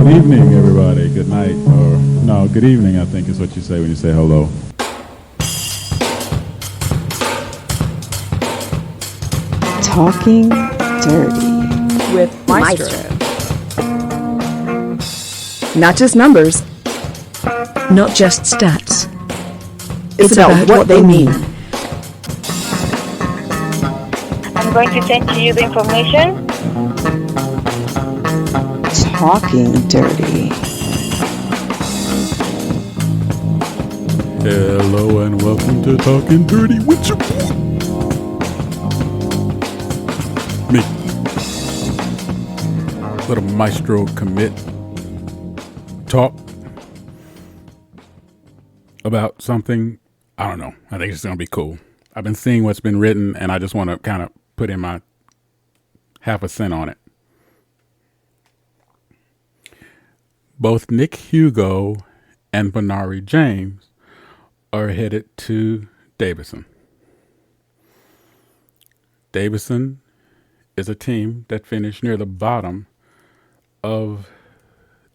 evening, everybody. Good night, or no, good evening. I think is what you say when you say hello. Talking Dirty with Maestro. Not just numbers, Not just stats. it's about what they mean. I'm going to send to you the information. Talking Dirty. Hello and welcome to Talkin Durty with your me. Little Maestro commit talk about something. I don't know. I think it's going to be cool. I've been seeing what's been written and I just want to kind of put in my half a cent on it. Both Nick Hugo and Benari James are headed to Davidson. Davidson is a team that finished near the bottom of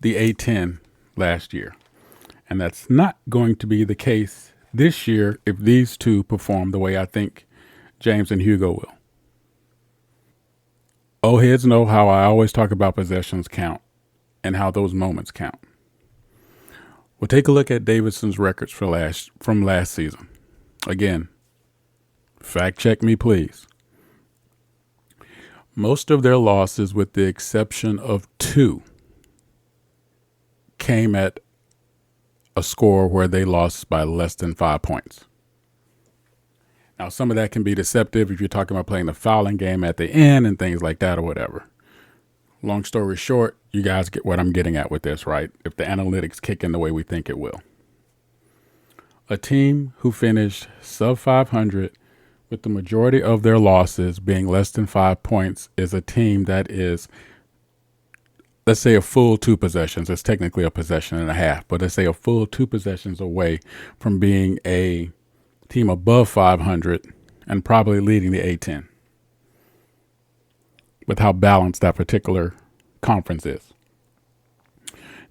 the A10 last year. And that's not going to be the case this year if these two perform the way I think James and Hugo will. Old heads know how I always talk about possessions count and how those moments count. We'll take a look at Davidson's records from last season. Again, fact check me, please. Most of their losses, with the exception of 2, came at a score where they lost by less than 5 points. Now, some of that can be deceptive if you're talking about playing the fouling game at the end and things like that or whatever. Long story short, you guys get what I'm getting at with this, right? If the analytics kick in the way we think it will. A team who finished sub 500 with the majority of their losses being less than 5 points is a team that is, let's say, a full 2 possessions. It's technically a possession and a half, but let's say a full 2 possessions away from being a team above 500 and probably leading the A10 with how balanced that particular conference is.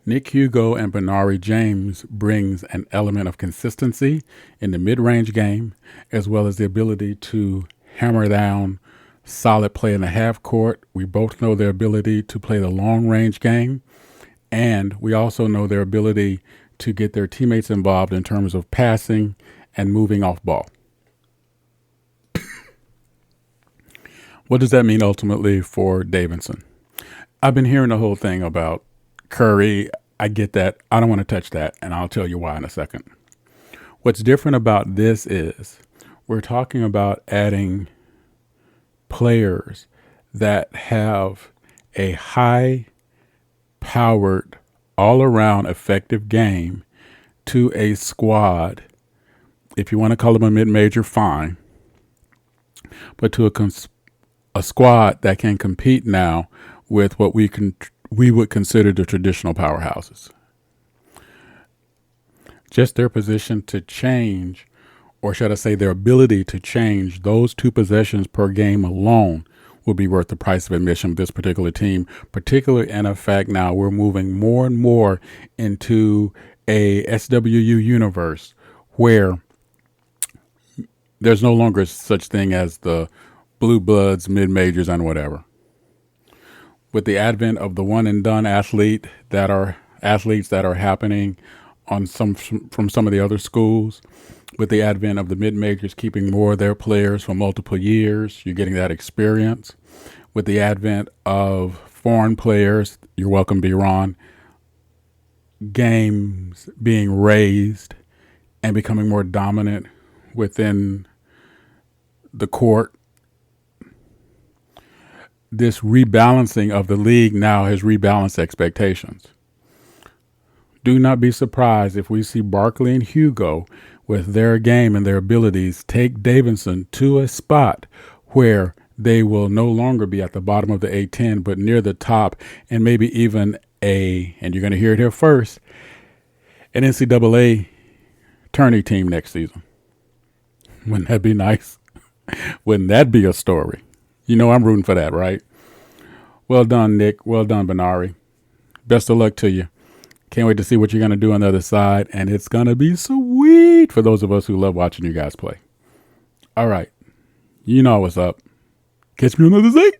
Nick Hugo and Benari James brings an element of consistency in the mid-range game, as well as the ability to hammer down solid play in the half court. We both know their ability to play the long-range game, and we also know their ability to get their teammates involved in terms of passing and moving off ball. What does that mean ultimately for Davidson? I've been hearing the whole thing about Curry. I get that. I don't want to touch that, and I'll tell you why in a second. What's different about this is we're talking about adding players that have a high-powered, all-around effective game to a squad. If you want to call them a mid-major, fine. But to a squad that can compete now with what we would consider the traditional powerhouses. Just their position to change, or should I say their ability to change those 2 possessions per game alone will be worth the price of admission of this particular team, particularly in a fact now we're moving more and more into a SWU universe where there's no longer such thing as the blue bloods, mid-majors, and whatever. With the advent of the one and done athletes that are happening on from some of the other schools, with the advent of the mid-majors keeping more of their players for multiple years, you're getting that experience. With the advent of foreign players, you're welcome, B-Ron, games being raised and becoming more dominant within the court. This rebalancing of the league now has rebalanced expectations. Do not be surprised if we see Barkley and Hugo with their game and their abilities take Davidson to a spot where they will no longer be at the bottom of the A10, but near the top, and maybe even and you're going to hear it here first, an NCAA tourney team next season. Wouldn't that be nice? Wouldn't that be a story? You know I'm rooting for that, right? Well done, Nick. Well done, Benari. Best of luck to you. Can't wait to see what you're going to do on the other side. And it's going to be sweet for those of us who love watching you guys play. All right. You know what's up. Catch me on the other side.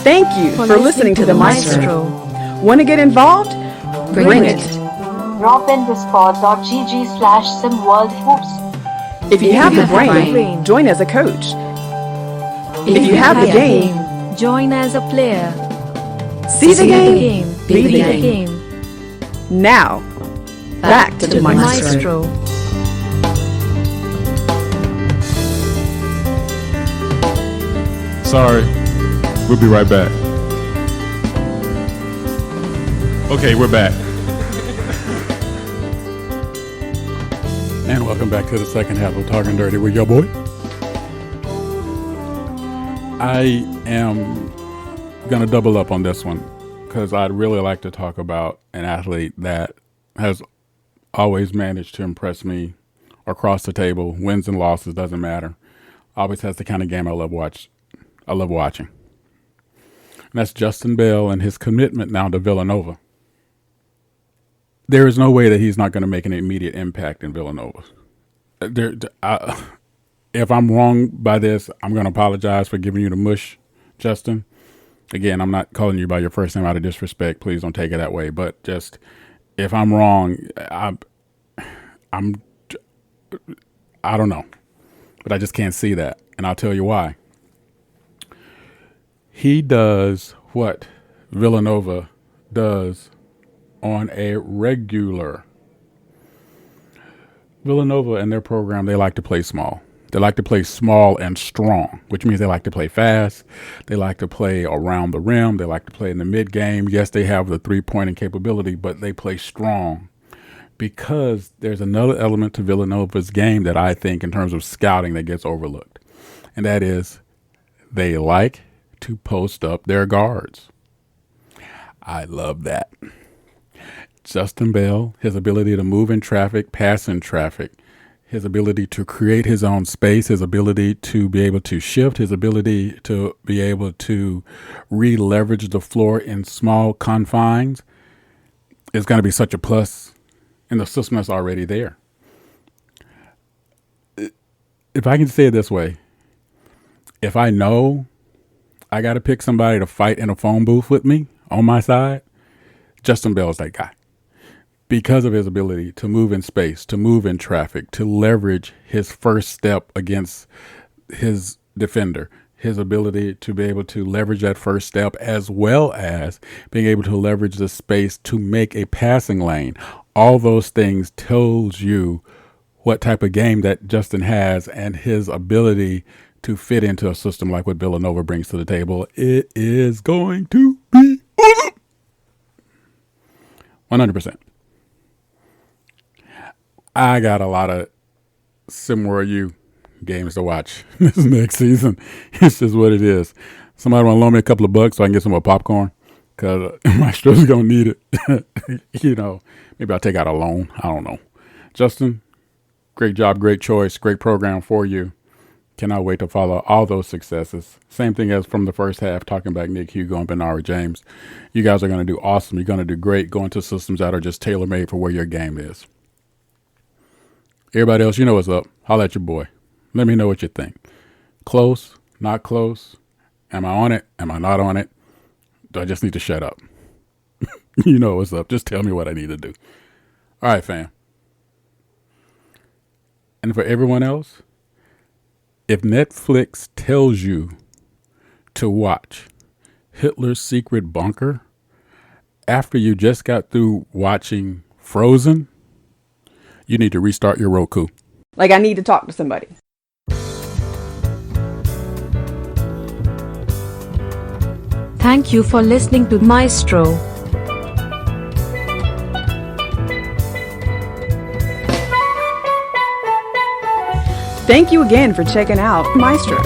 Thank you for listening to the Maestro. Want to get involved? Bring it. Drop in discord.gg/SimWorld Hoops. If you have the brain, join as a coach. If you have the game, join as a player. see the game, be the game. game. Now, back to the Maestro. Sorry. We'll be right back. Okay, we're back. And welcome back to the second half of Talking Dirty with your boy. I am going to double up on this one because I'd really like to talk about an athlete that has always managed to impress me across the table. Wins and losses, doesn't matter. Always has the kind of game I love watching. And that's Justin Bell and his commitment now to Villanova. There is no way that he's not going to make an immediate impact in Villanova. If I'm wrong by this, I'm going to apologize for giving you the mush, Justin. Again, I'm not calling you by your first name out of disrespect. Please don't take it that way. But just if I'm wrong, I don't know. But I just can't see that. And I'll tell you why. He does what Villanova does on a regular. Villanova and their program, they like to play small. They like to play small and strong, which means they like to play fast. They like to play around the rim. They like to play in the mid game. Yes, they have the three-pointing capability, but they play strong because there's another element to Villanova's game that I think in terms of scouting that gets overlooked. And that is they like to post up their guards. I love that. Justin Bell, his ability to move in traffic, pass in traffic, his ability to create his own space, his ability to be able to shift, his ability to be able to re-leverage the floor in small confines is going to be such a plus in the system that's already there. If I can say it this way, if I know I got to pick somebody to fight in a phone booth with me on my side, Justin Bell is that guy. Because of his ability to move in space, to move in traffic, to leverage his first step against his defender, his ability to be able to leverage that first step as well as being able to leverage the space to make a passing lane. All those things tells you what type of game that Justin has and his ability to fit into a system like what Villanova brings to the table. It is going to be awesome. 100%. I got a lot of SimWorld U games to watch this next season. It's just what it is. Somebody want to loan me a couple of bucks so I can get some more popcorn because Maestro's going to need it. Maybe I'll take out a loan. I don't know. Justin, great job, great choice, great program for you. Cannot wait to follow all those successes. Same thing as from the first half, talking about Nick, Hugo, and Benara James. You guys are going to do awesome. You're going to do great going to systems that are just tailor-made for where your game is. Everybody else, you know what's up. Holla at your boy. Let me know what you think. Close, not close. Am I on it? Am I not on it? Do I just need to shut up? You know what's up. Just tell me what I need to do. All right, fam. And for everyone else, if Netflix tells you to watch Hitler's Secret Bunker after you just got through watching Frozen, you need to restart your Roku. Like I need to talk to somebody. Thank you for listening to Maestro. Thank you again for checking out Maestro.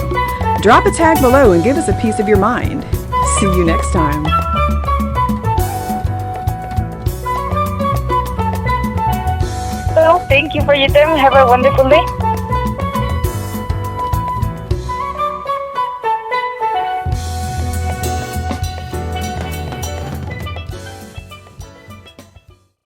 Drop a tag below and give us a piece of your mind. See you next time. Well, thank you for your time. Have a wonderful day.